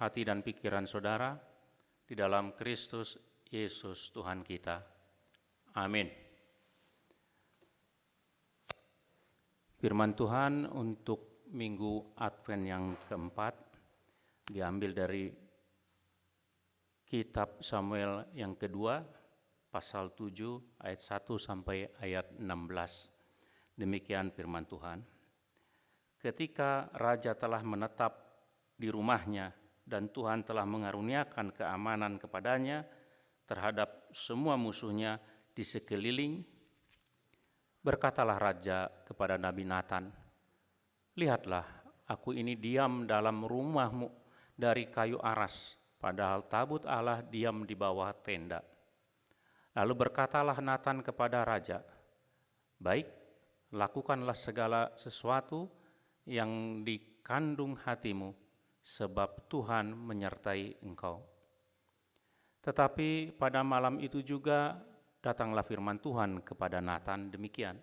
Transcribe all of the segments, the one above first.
hati dan pikiran saudara di dalam Kristus Yesus Tuhan kita. Amin. Firman Tuhan untuk Minggu Advent yang keempat diambil dari Kitab Samuel yang kedua, pasal 7 ayat 1 sampai ayat 16. Demikian firman Tuhan. Ketika raja telah menetap di rumahnya dan Tuhan telah mengaruniakan keamanan kepadanya terhadap semua musuhnya di sekeliling, berkatalah raja kepada Nabi Nathan, "Lihatlah, aku ini diam dalam rumahmu dari kayu aras, padahal tabut Allah diam di bawah tenda." Lalu berkatalah Nathan kepada raja, "Baik, lakukanlah segala sesuatu yang dikandung hatimu, sebab Tuhan menyertai engkau." Tetapi pada malam itu juga datanglah firman Tuhan kepada Nathan demikian,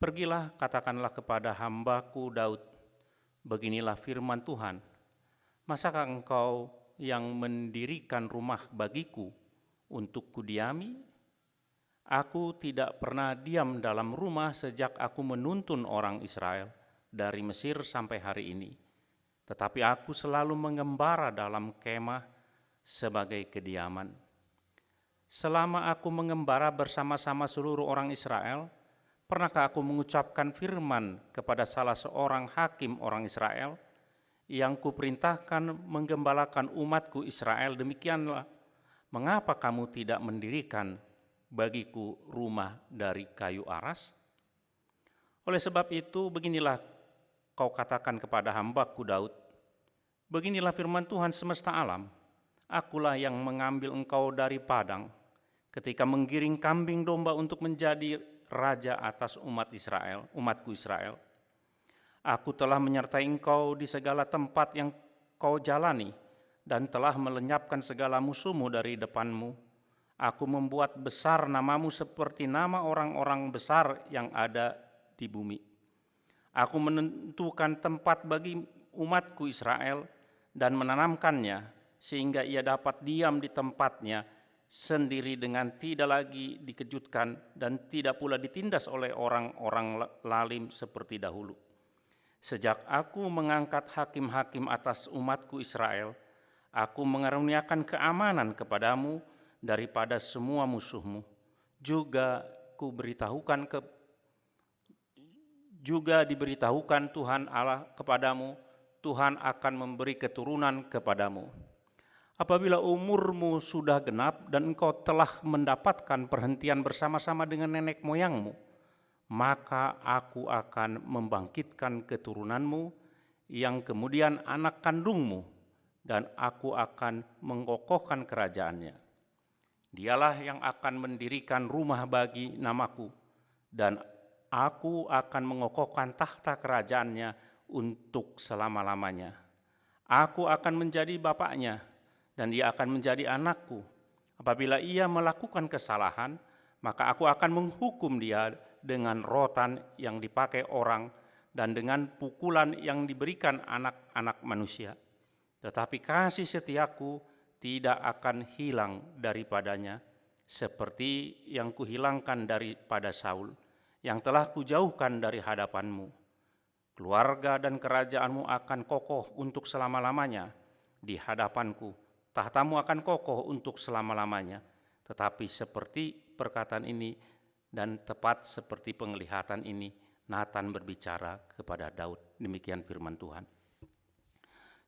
"Pergilah, katakanlah kepada hambaku Daud, beginilah firman Tuhan, masakah engkau yang mendirikan rumah bagiku untuk kudiami? Aku tidak pernah diam dalam rumah sejak aku menuntun orang Israel dari Mesir sampai hari ini. Tetapi aku selalu mengembara dalam kemah sebagai kediaman. Selama aku mengembara bersama-sama seluruh orang Israel, pernahkah aku mengucapkan firman kepada salah seorang hakim orang Israel yang kuperintahkan menggembalakan umatku Israel, demikianlah, mengapa kamu tidak mendirikan bagiku rumah dari kayu aras? Oleh sebab itu, beginilah kau katakan kepada hambaku Daud, beginilah firman Tuhan semesta alam, akulah yang mengambil engkau dari padang, ketika menggiring kambing domba untuk menjadi raja atas umatku Israel. Aku telah menyertai engkau di segala tempat yang kau jalani, dan telah melenyapkan segala musuhmu dari depanmu. Aku membuat besar namamu seperti nama orang-orang besar yang ada di bumi. Aku menentukan tempat bagi umatku Israel dan menanamkannya, sehingga ia dapat diam di tempatnya sendiri dengan tidak lagi dikejutkan dan tidak pula ditindas oleh orang-orang lalim seperti dahulu. Sejak aku mengangkat hakim-hakim atas umatku Israel, aku mengaruniakan keamanan kepadamu daripada semua musuhmu. Juga diberitahukan Tuhan Allah kepadamu, Tuhan akan memberi keturunan kepadamu. Apabila umurmu sudah genap dan engkau telah mendapatkan perhentian bersama-sama dengan nenek moyangmu, maka aku akan membangkitkan keturunanmu yang kemudian anak kandungmu, dan aku akan mengokohkan kerajaannya. Dialah yang akan mendirikan rumah bagi namaku, dan aku akan mengokohkan tahta kerajaannya untuk selama-lamanya. Aku akan menjadi bapaknya, dan dia akan menjadi anakku. Apabila ia melakukan kesalahan, maka aku akan menghukum dia dengan rotan yang dipakai orang dan dengan pukulan yang diberikan anak-anak manusia. Tetapi kasih setiaku tidak akan hilang daripadanya, seperti yang kuhilangkan daripada Saul, yang telah kujauhkan dari hadapanmu. Keluarga dan kerajaanmu akan kokoh untuk selama-lamanya di hadapanku. Tahtamu akan kokoh untuk selama-lamanya. Tetapi seperti perkataan ini dan tepat seperti penglihatan ini, Nathan berbicara kepada Daud. Demikian firman Tuhan.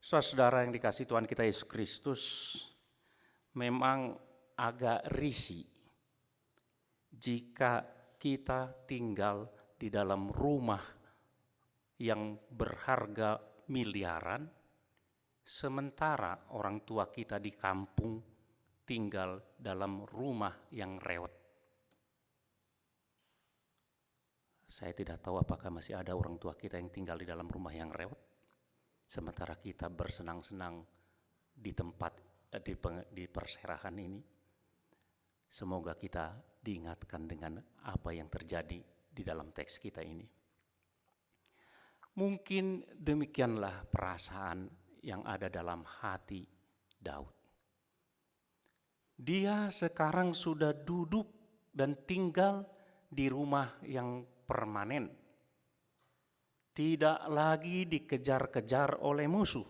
Saudara yang dikasihi Tuhan kita Yesus Kristus, memang agak risih jika kita tinggal di dalam rumah yang berharga miliaran, sementara orang tua kita di kampung tinggal dalam rumah yang rewet. Saya tidak tahu apakah masih ada orang tua kita yang tinggal di dalam rumah yang rewet, sementara kita bersenang-senang di tempat di perserahan ini. Semoga kita diingatkan dengan apa yang terjadi di dalam teks kita ini. Mungkin demikianlah perasaan yang ada dalam hati Daud. Dia sekarang sudah duduk dan tinggal di rumah yang permanen. Tidak lagi dikejar-kejar oleh musuh.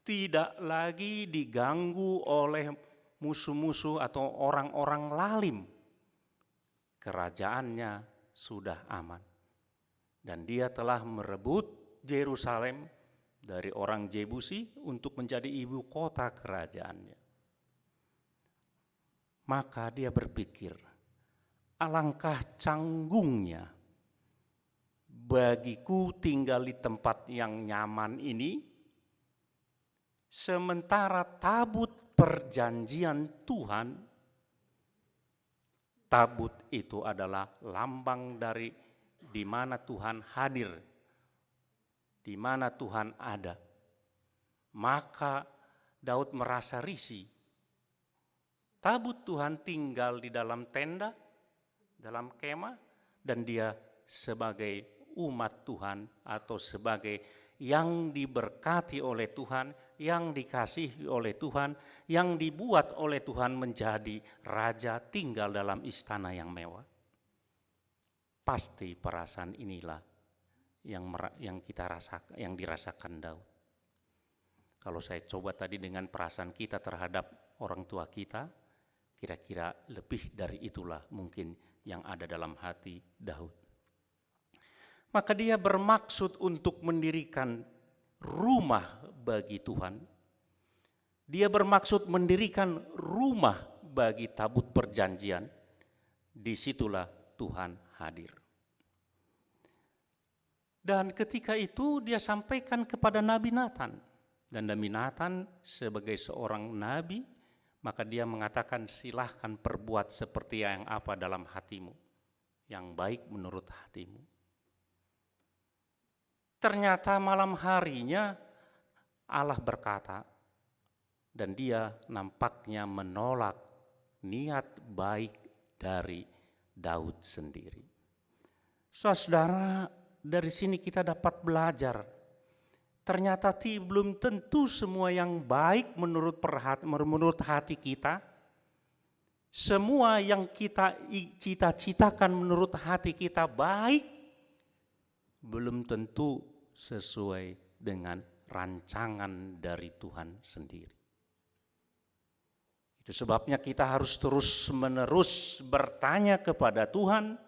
Tidak lagi diganggu oleh musuh-musuh atau orang-orang lalim. Kerajaannya sudah aman. Dan dia telah merebut Yerusalem dari orang Jebusi untuk menjadi ibu kota kerajaannya. Maka dia berpikir, alangkah canggungnya bagiku tinggal di tempat yang nyaman ini, sementara tabut perjanjian Tuhan, tabut itu adalah lambang dari di mana Tuhan hadir, di mana Tuhan ada. Maka Daud merasa risih. Tabut Tuhan tinggal di dalam tenda, dalam kemah, dan dia sebagai umat Tuhan atau sebagai yang diberkati oleh Tuhan, yang dikasihi oleh Tuhan, yang dibuat oleh Tuhan menjadi raja tinggal dalam istana yang mewah. Pasti perasaan inilah yang kita rasakan, yang dirasakan Daud. Kalau saya coba tadi dengan perasaan kita terhadap orang tua kita, kira-kira lebih dari itulah mungkin yang ada dalam hati Daud. Maka dia bermaksud untuk mendirikan rumah bagi Tuhan. Dia bermaksud mendirikan rumah bagi tabut perjanjian. Disitulah Tuhan hadir. Dan ketika itu dia sampaikan kepada Nabi Nathan. Dan Nabi Nathan sebagai seorang nabi, maka dia mengatakan, silahkan perbuat seperti yang apa dalam hatimu, yang baik menurut hatimu. Ternyata malam harinya Allah berkata, dan dia nampaknya menolak niat baik dari Daud sendiri. Saudara, dari sini kita dapat belajar, ternyata belum tentu semua yang baik menurut hati kita, semua yang kita cita-citakan menurut hati kita baik, belum tentu sesuai dengan rancangan dari Tuhan sendiri. Itu sebabnya kita harus terus-menerus bertanya kepada Tuhan,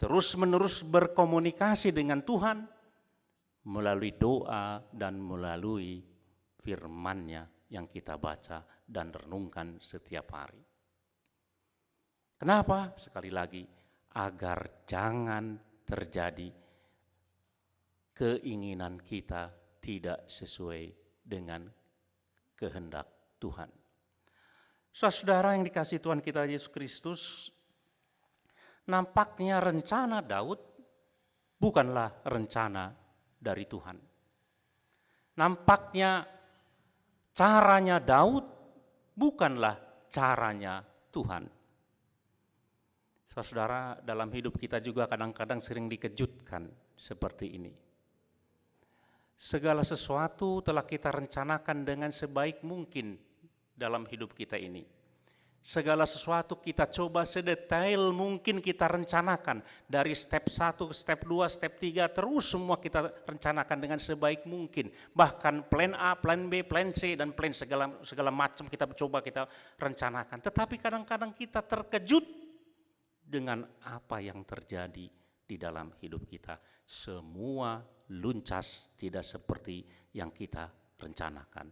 terus-menerus berkomunikasi dengan Tuhan, melalui doa dan melalui firman-Nya yang kita baca dan renungkan setiap hari. Kenapa? Sekali lagi, agar jangan terjadi keinginan kita tidak sesuai dengan kehendak Tuhan. Saudara yang dikasihi Tuhan kita Yesus Kristus, nampaknya rencana Daud bukanlah rencana dari Tuhan. Nampaknya caranya Daud bukanlah caranya Tuhan. Saudara, dalam hidup kita juga kadang-kadang sering dikejutkan seperti ini. Segala sesuatu telah kita rencanakan dengan sebaik mungkin dalam hidup kita ini. Segala sesuatu kita coba sedetail mungkin kita rencanakan. Dari step 1, step 2, step 3, terus semua kita rencanakan dengan sebaik mungkin. Bahkan plan A, plan B, plan C, dan plan segala macam kita coba kita rencanakan. Tetapi kadang-kadang kita terkejut dengan apa yang terjadi di dalam hidup kita. Semua luncas tidak seperti yang kita rencanakan.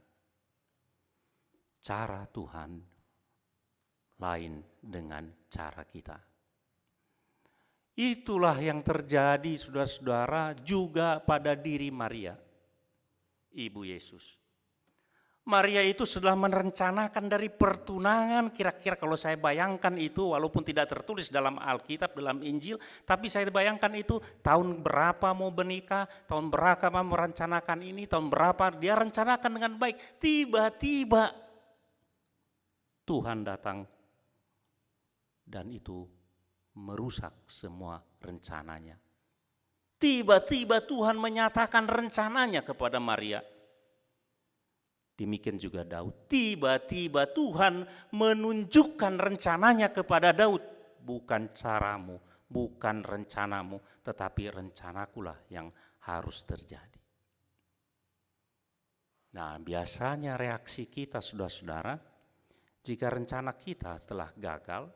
Cara Tuhan lain dengan cara kita. Itulah yang terjadi, saudara-saudara, juga pada diri Maria, Ibu Yesus. Maria itu sudah merencanakan dari pertunangan, kira-kira kalau saya bayangkan itu, walaupun tidak tertulis dalam Alkitab, dalam Injil, tapi saya bayangkan itu tahun berapa mau menikah, tahun berapa mau merencanakan ini, tahun berapa dia rencanakan dengan baik. Tiba-tiba Tuhan datang dan itu merusak semua rencananya. Tiba-tiba Tuhan menyatakan rencananya kepada Maria. Demikian juga Daud. Tiba-tiba Tuhan menunjukkan rencananya kepada Daud. Bukan caramu, bukan rencanamu, tetapi rencanakulah yang harus terjadi. Nah, biasanya reaksi kita, saudara-saudara, jika rencana kita telah gagal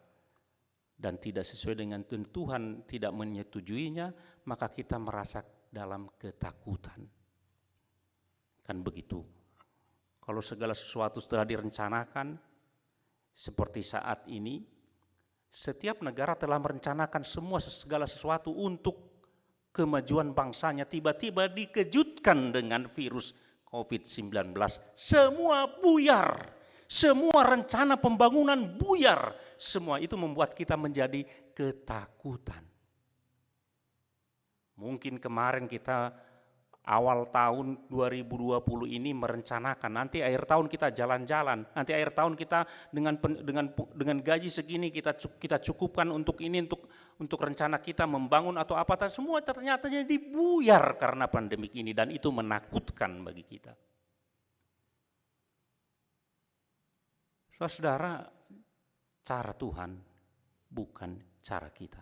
dan tidak sesuai dengan Tuhan, tidak menyetujuinya, maka kita merasa dalam ketakutan. Kan begitu. Kalau segala sesuatu telah direncanakan, seperti saat ini, setiap negara telah merencanakan segala sesuatu untuk kemajuan bangsanya, tiba-tiba dikejutkan dengan virus COVID-19. Semua buyar, semua rencana pembangunan buyar, semua itu membuat kita menjadi ketakutan. Mungkin kemarin kita awal tahun 2020 ini merencanakan nanti akhir tahun kita jalan-jalan, nanti akhir tahun kita dengan gaji segini kita cukupkan untuk ini, untuk rencana kita membangun atau apa, semua ternyata jadi buyar karena pandemik ini, dan itu menakutkan bagi kita. Saudara, cara Tuhan bukan cara kita.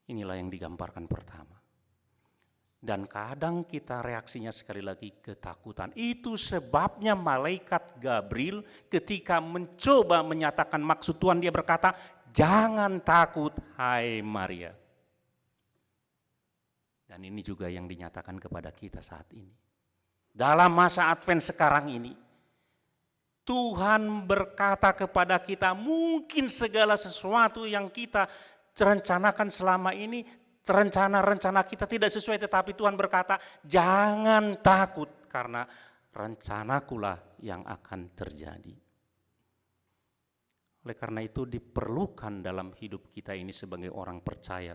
Inilah yang digambarkan pertama. Dan kadang kita reaksinya sekali lagi ketakutan. Itu sebabnya malaikat Gabriel ketika mencoba menyatakan maksud Tuhan, dia berkata, jangan takut hai Maria. Dan ini juga yang dinyatakan kepada kita saat ini. Dalam masa Advent sekarang ini, Tuhan berkata kepada kita, mungkin segala sesuatu yang kita rencanakan selama ini, rencana-rencana kita tidak sesuai, tetapi Tuhan berkata, jangan takut karena rencanakulah yang akan terjadi. Oleh karena itu diperlukan dalam hidup kita ini sebagai orang percaya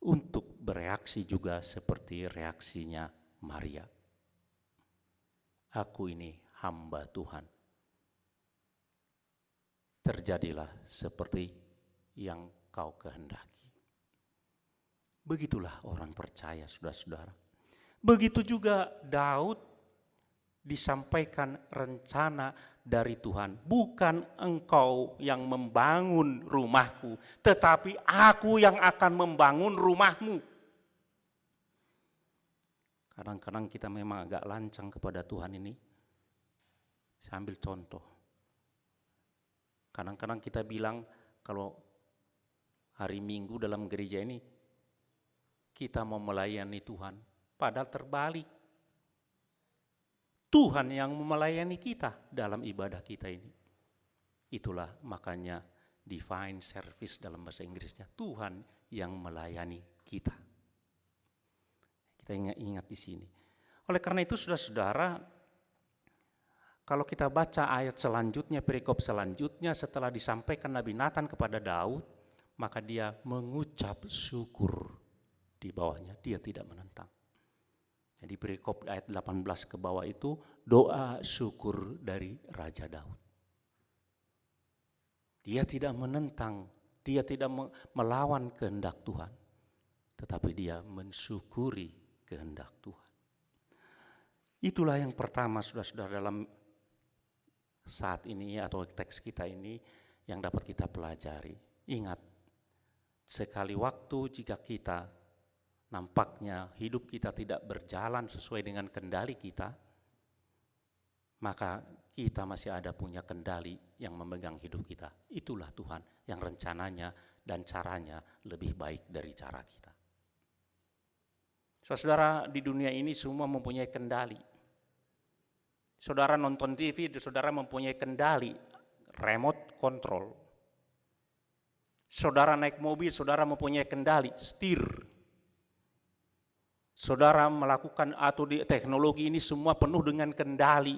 untuk bereaksi juga seperti reaksinya Maria. Aku ini hamba Tuhan. Terjadilah seperti yang kau kehendaki. Begitulah orang percaya, saudara-saudara. Begitu juga Daud disampaikan rencana dari Tuhan. Bukan engkau yang membangun rumahku, tetapi aku yang akan membangun rumahmu. Kadang-kadang kita memang agak lancang kepada Tuhan ini. Saya ambil contoh. Kadang-kadang kita bilang kalau hari Minggu dalam gereja ini, kita mau melayani Tuhan, padahal terbalik. Tuhan yang melayani kita dalam ibadah kita ini. Itulah makanya divine service dalam bahasa Inggrisnya, Tuhan yang melayani kita. Kita ingat di sini. Oleh karena itu saudara-saudara, kalau kita baca ayat selanjutnya, perikop selanjutnya, setelah disampaikan Nabi Nathan kepada Daud, maka dia mengucap syukur. Di bawahnya dia tidak menentang. Jadi perikop ayat 18 ke bawah itu doa syukur dari Raja Daud. Dia tidak menentang, dia tidak melawan kehendak Tuhan, tetapi dia mensyukuri kehendak Tuhan. Itulah yang pertama, saudara-saudara, dalam saat ini atau teks kita ini yang dapat kita pelajari. Ingat, sekali waktu jika kita nampaknya hidup kita tidak berjalan sesuai dengan kendali kita, maka kita masih ada punya kendali yang memegang hidup kita. Itulah Tuhan yang rencananya dan caranya lebih baik dari cara kita. Saudara, di dunia ini semua mempunyai kendali. Saudara nonton TV, saudara mempunyai kendali, remote control. Saudara naik mobil, saudara mempunyai kendali, setir. Saudara melakukan atau di teknologi ini semua penuh dengan kendali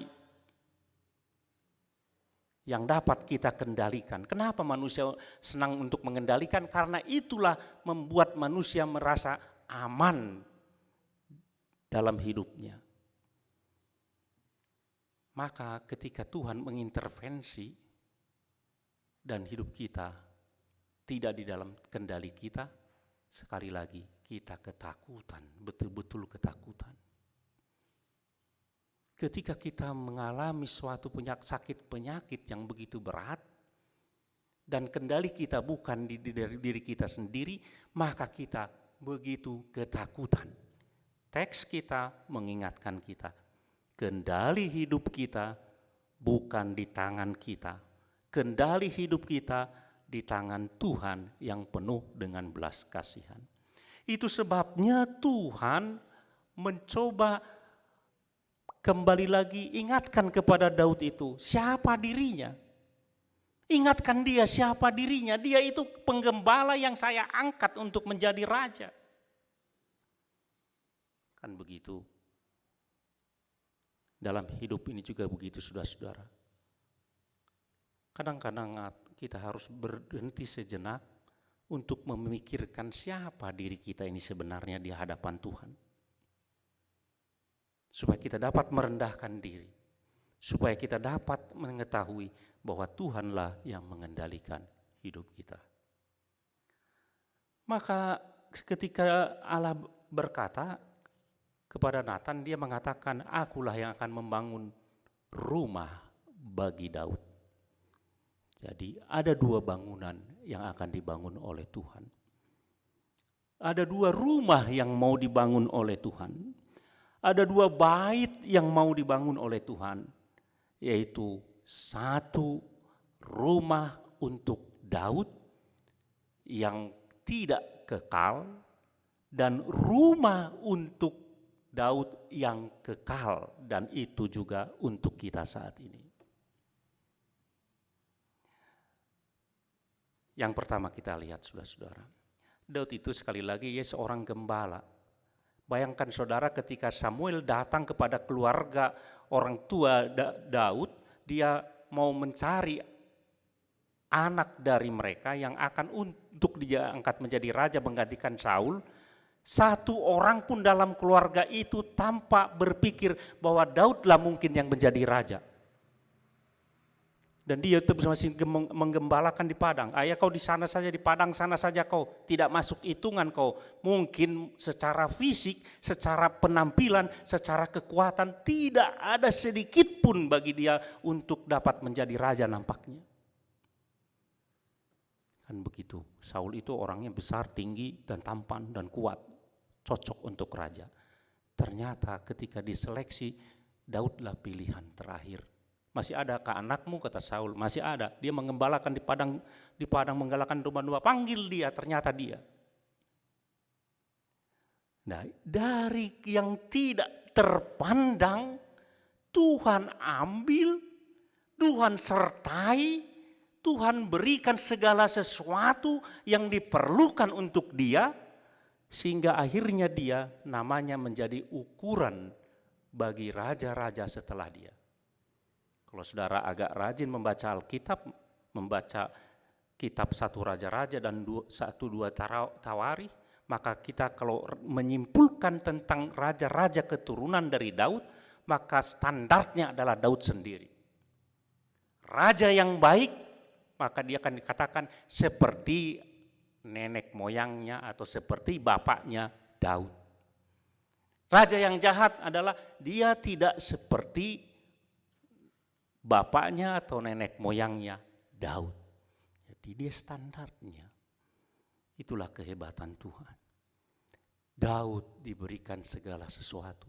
yang dapat kita kendalikan. Kenapa manusia senang untuk mengendalikan? Karena itulah membuat manusia merasa aman dalam hidupnya. Maka ketika Tuhan mengintervensi dan hidup kita tidak di dalam kendali kita, sekali lagi kita ketakutan, betul-betul ketakutan. Ketika kita mengalami suatu penyakit yang begitu berat, dan kendali kita bukan dari diri kita sendiri, maka kita begitu ketakutan. Teks kita mengingatkan kita, kendali hidup kita bukan di tangan kita. Kendali hidup kita di tangan Tuhan yang penuh dengan belas kasihan. Itu sebabnya Tuhan mencoba kembali lagi ingatkan kepada Daud itu siapa dirinya. Ingatkan dia siapa dirinya. Dia itu penggembala yang saya angkat untuk menjadi raja. Kan begitu. Dalam hidup ini juga begitu, saudara-saudara. Kadang-kadang kita harus berhenti sejenak untuk memikirkan siapa diri kita ini sebenarnya di hadapan Tuhan. Supaya kita dapat merendahkan diri. Supaya kita dapat mengetahui bahwa Tuhanlah yang mengendalikan hidup kita. Maka ketika Allah berkata kepada Natan, dia mengatakan, akulah yang akan membangun rumah bagi Daud. Jadi ada dua bangunan yang akan dibangun oleh Tuhan. Ada dua rumah yang mau dibangun oleh Tuhan. Ada dua bait yang mau dibangun oleh Tuhan. Yaitu satu rumah untuk Daud yang tidak kekal dan rumah untuk Daud yang kekal, dan itu juga untuk kita saat ini. Yang pertama kita lihat, saudara-saudara, Daud itu sekali lagi ia seorang gembala. Bayangkan saudara, ketika Samuel datang kepada keluarga orang tua Daud, dia mau mencari anak dari mereka yang akan untuk diangkat menjadi raja menggantikan Saul. Satu orang pun dalam keluarga itu tanpa berpikir bahwa Daudlah mungkin yang menjadi raja. Dan dia terus masih menggembalakan di padang. Ayah, kau di sana saja, di padang sana saja kau, tidak masuk hitungan kau. Mungkin secara fisik, secara penampilan, secara kekuatan tidak ada sedikit pun bagi dia untuk dapat menjadi raja nampaknya. Kan begitu, Saul itu orangnya besar, tinggi, dan tampan, dan kuat, cocok untuk raja. Ternyata ketika diseleksi, Daudlah pilihan terakhir. Masih ada kah anakmu, kata Saul? Masih ada. Dia menggembalakan di padang menggalakan domba-domba. Panggil dia, ternyata dia. Nah, dari yang tidak terpandang, Tuhan ambil, Tuhan sertai, Tuhan berikan segala sesuatu yang diperlukan untuk dia, sehingga akhirnya dia namanya menjadi ukuran bagi raja-raja setelah dia. Kalau saudara agak rajin membaca Alkitab, membaca kitab 1 Raja-Raja dan 1-2 Tawarikh, maka kita kalau menyimpulkan tentang raja-raja keturunan dari Daud, maka standarnya adalah Daud sendiri. Raja yang baik, maka dia akan dikatakan seperti nenek moyangnya atau seperti bapaknya Daud. Raja yang jahat adalah dia tidak seperti bapaknya atau nenek moyangnya Daud. Jadi dia standarnya. Itulah kehebatan Tuhan. Daud diberikan segala sesuatu.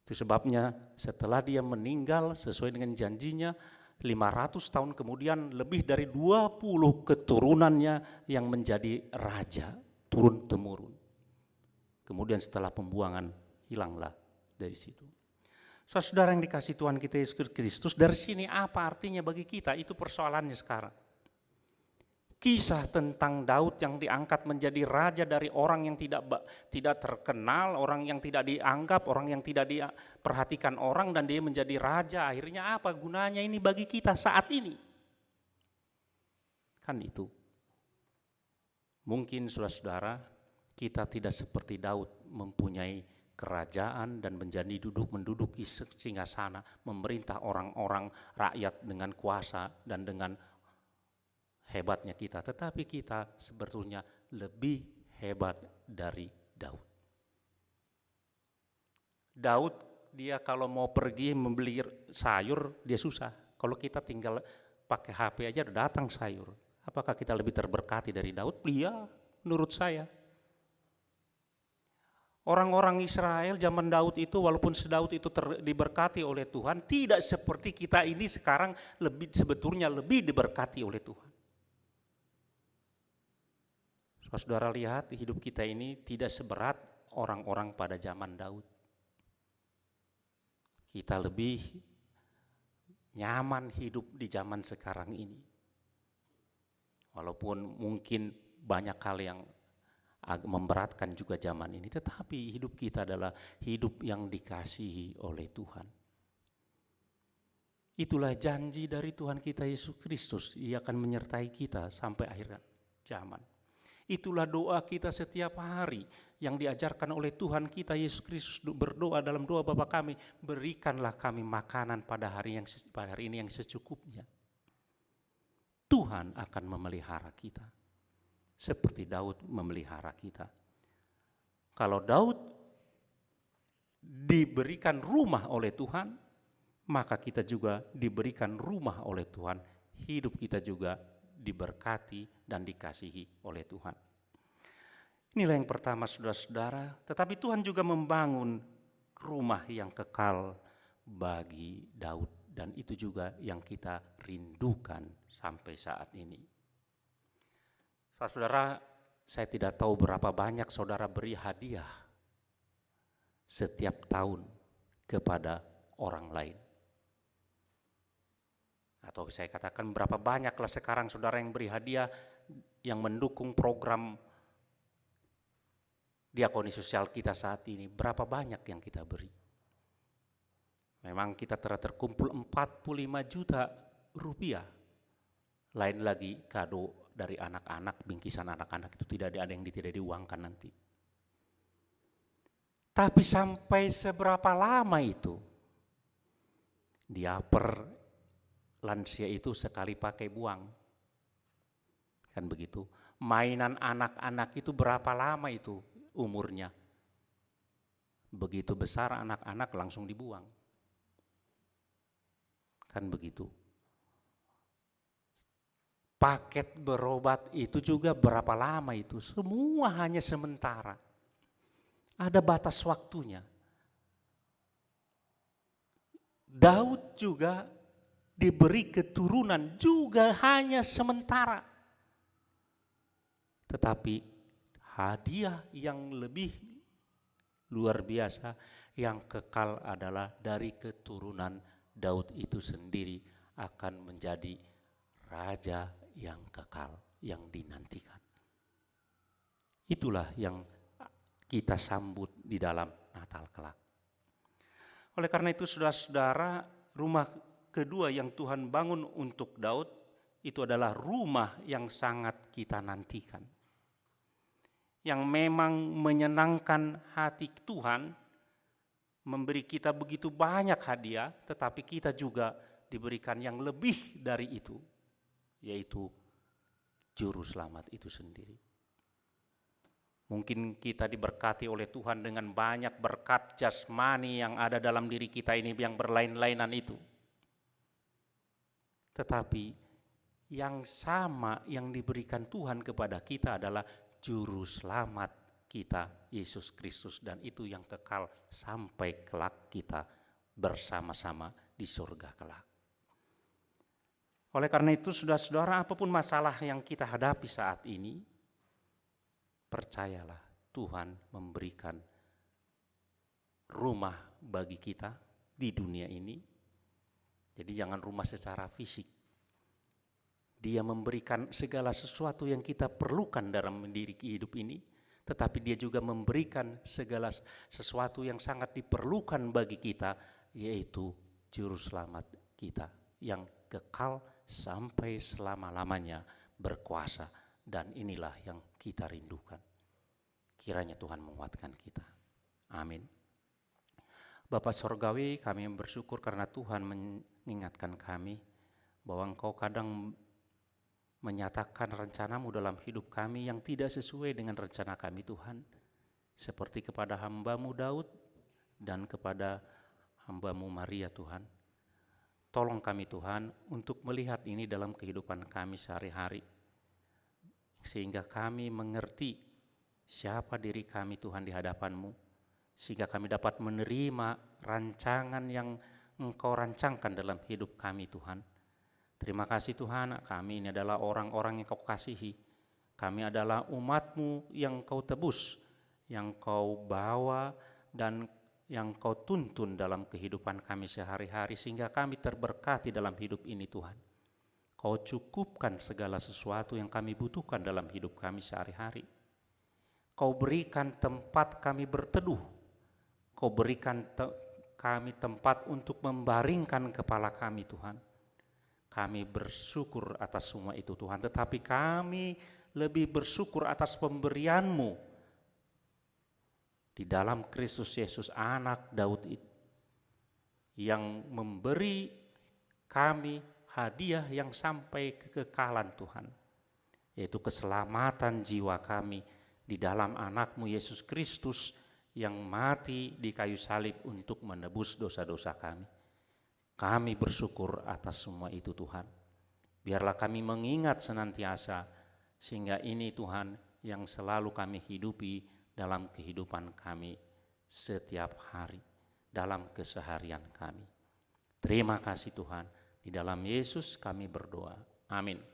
Itu sebabnya setelah dia meninggal sesuai dengan janjinya, 500 tahun kemudian lebih dari 20 keturunannya yang menjadi raja turun-temurun. Kemudian setelah pembuangan hilanglah dari situ. Saudara yang dikasih Tuhan kita Yesus Kristus, dari sini apa artinya bagi kita? Itu persoalannya sekarang. Kisah tentang Daud yang diangkat menjadi raja dari orang yang tidak terkenal, orang yang tidak dianggap, orang yang tidak diperhatikan orang, dan dia menjadi raja. Akhirnya apa gunanya ini bagi kita saat ini? Kan itu. Mungkin saudara-saudara, kita tidak seperti Daud mempunyai kerajaan dan menduduki singgasana, memerintah orang-orang rakyat dengan kuasa dan dengan hebatnya kita, tetapi kita sebetulnya lebih hebat dari Daud. Daud dia kalau mau pergi membeli sayur dia susah. Kalau kita tinggal pakai HP aja udah datang sayur. Apakah kita lebih terberkati dari Daud? Iya, menurut saya. Orang-orang Israel zaman Daud itu walaupun Daud itu diberkati oleh Tuhan, tidak seperti kita ini sekarang sebetulnya lebih diberkati oleh Tuhan. Saudara lihat hidup kita ini tidak seberat orang-orang pada zaman Daud. Kita lebih nyaman hidup di zaman sekarang ini. Walaupun mungkin banyak hal yang memberatkan juga zaman ini, tetapi hidup kita adalah hidup yang dikasihi oleh Tuhan. Itulah janji dari Tuhan kita Yesus Kristus, Ia akan menyertai kita sampai akhir zaman. Itulah doa kita setiap hari yang diajarkan oleh Tuhan kita Yesus Kristus berdoa dalam doa Bapa kami, berikanlah kami makanan pada hari ini yang secukupnya. Tuhan akan memelihara kita seperti Daud memelihara kita. Kalau Daud diberikan rumah oleh Tuhan, maka kita juga diberikan rumah oleh Tuhan. Hidup kita juga diberkati dan dikasihi oleh Tuhan. Inilah yang pertama saudara-saudara, tetapi Tuhan juga membangun rumah yang kekal bagi Daud, dan itu juga yang kita rindukan sampai saat ini. Saudara, saya tidak tahu berapa banyak saudara beri hadiah setiap tahun kepada orang lain. Atau saya katakan berapa banyaklah sekarang saudara yang beri hadiah yang mendukung program diakoni sosial kita saat ini. Berapa banyak yang kita beri? Memang kita telah terkumpul 45 juta rupiah. Lain lagi kado dari anak-anak, bingkisan anak-anak itu tidak ada yang tidak diuangkan nanti. Tapi sampai seberapa lama itu? Diaper lansia itu sekali pakai buang. Kan begitu. Mainan anak-anak itu berapa lama itu umurnya? Begitu besar anak-anak langsung dibuang. Kan begitu. Paket berobat itu juga berapa lama itu? Semua hanya sementara. Ada batas waktunya. Daud juga diberi keturunan juga hanya sementara. Tetapi hadiah yang lebih luar biasa yang kekal adalah dari keturunan Daud itu sendiri akan menjadi raja yang kekal, yang dinantikan. Itulah yang kita sambut di dalam Natal kelak. Oleh karena itu saudara-saudara, rumah kedua yang Tuhan bangun untuk Daud itu adalah rumah yang sangat kita nantikan. Yang memang menyenangkan hati Tuhan, memberi kita begitu banyak hadiah, tetapi kita juga diberikan yang lebih dari itu, yaitu Juru Selamat itu sendiri. Mungkin kita diberkati oleh Tuhan dengan banyak berkat jasmani yang ada dalam diri kita ini yang berlain-lainan itu. Tetapi yang sama yang diberikan Tuhan kepada kita adalah Juru Selamat kita, Yesus Kristus, dan itu yang kekal sampai kelak kita bersama-sama di surga kelak. Oleh karena itu saudara-saudara, apapun masalah yang kita hadapi saat ini, percayalah Tuhan memberikan rumah bagi kita di dunia ini. Jadi jangan rumah secara fisik. Dia memberikan segala sesuatu yang kita perlukan dalam diri hidup ini, tetapi dia juga memberikan segala sesuatu yang sangat diperlukan bagi kita, yaitu Juru Selamat kita yang kekal sampai selama-lamanya berkuasa, dan inilah yang kita rindukan. Kiranya Tuhan menguatkan kita. Amin. Bapa Sorgawi, kami bersyukur karena Tuhan mengingatkan kami bahwa Engkau kadang menyatakan rencana-Mu dalam hidup kami yang tidak sesuai dengan rencana kami Tuhan. Seperti kepada hamba-Mu Daud dan kepada hamba-Mu Maria Tuhan. Tolong kami Tuhan untuk melihat ini dalam kehidupan kami sehari-hari. Sehingga kami mengerti siapa diri kami Tuhan di hadapan-Mu. Sehingga kami dapat menerima rancangan yang Engkau rancangkan dalam hidup kami Tuhan. Terima kasih Tuhan, kami ini adalah orang-orang yang Kau kasihi. Kami adalah umat-Mu yang Kau tebus, yang Kau bawa dan yang Kau tuntun dalam kehidupan kami sehari-hari sehingga kami terberkati dalam hidup ini Tuhan. Kau cukupkan segala sesuatu yang kami butuhkan dalam hidup kami sehari-hari. Kau berikan tempat kami berteduh. Kau berikan kami tempat untuk membaringkan kepala kami Tuhan. Kami bersyukur atas semua itu Tuhan, tetapi kami lebih bersyukur atas pemberian-Mu di dalam Kristus Yesus anak Daud itu, yang memberi kami hadiah yang sampai kekekalan Tuhan, yaitu keselamatan jiwa kami di dalam anak-Mu Yesus Kristus yang mati di kayu salib untuk menebus dosa-dosa kami. Kami bersyukur atas semua itu Tuhan. Biarlah kami mengingat senantiasa, sehingga ini Tuhan yang selalu kami hidupi dalam kehidupan kami setiap hari, dalam keseharian kami. Terima kasih Tuhan, di dalam Yesus kami berdoa. Amin.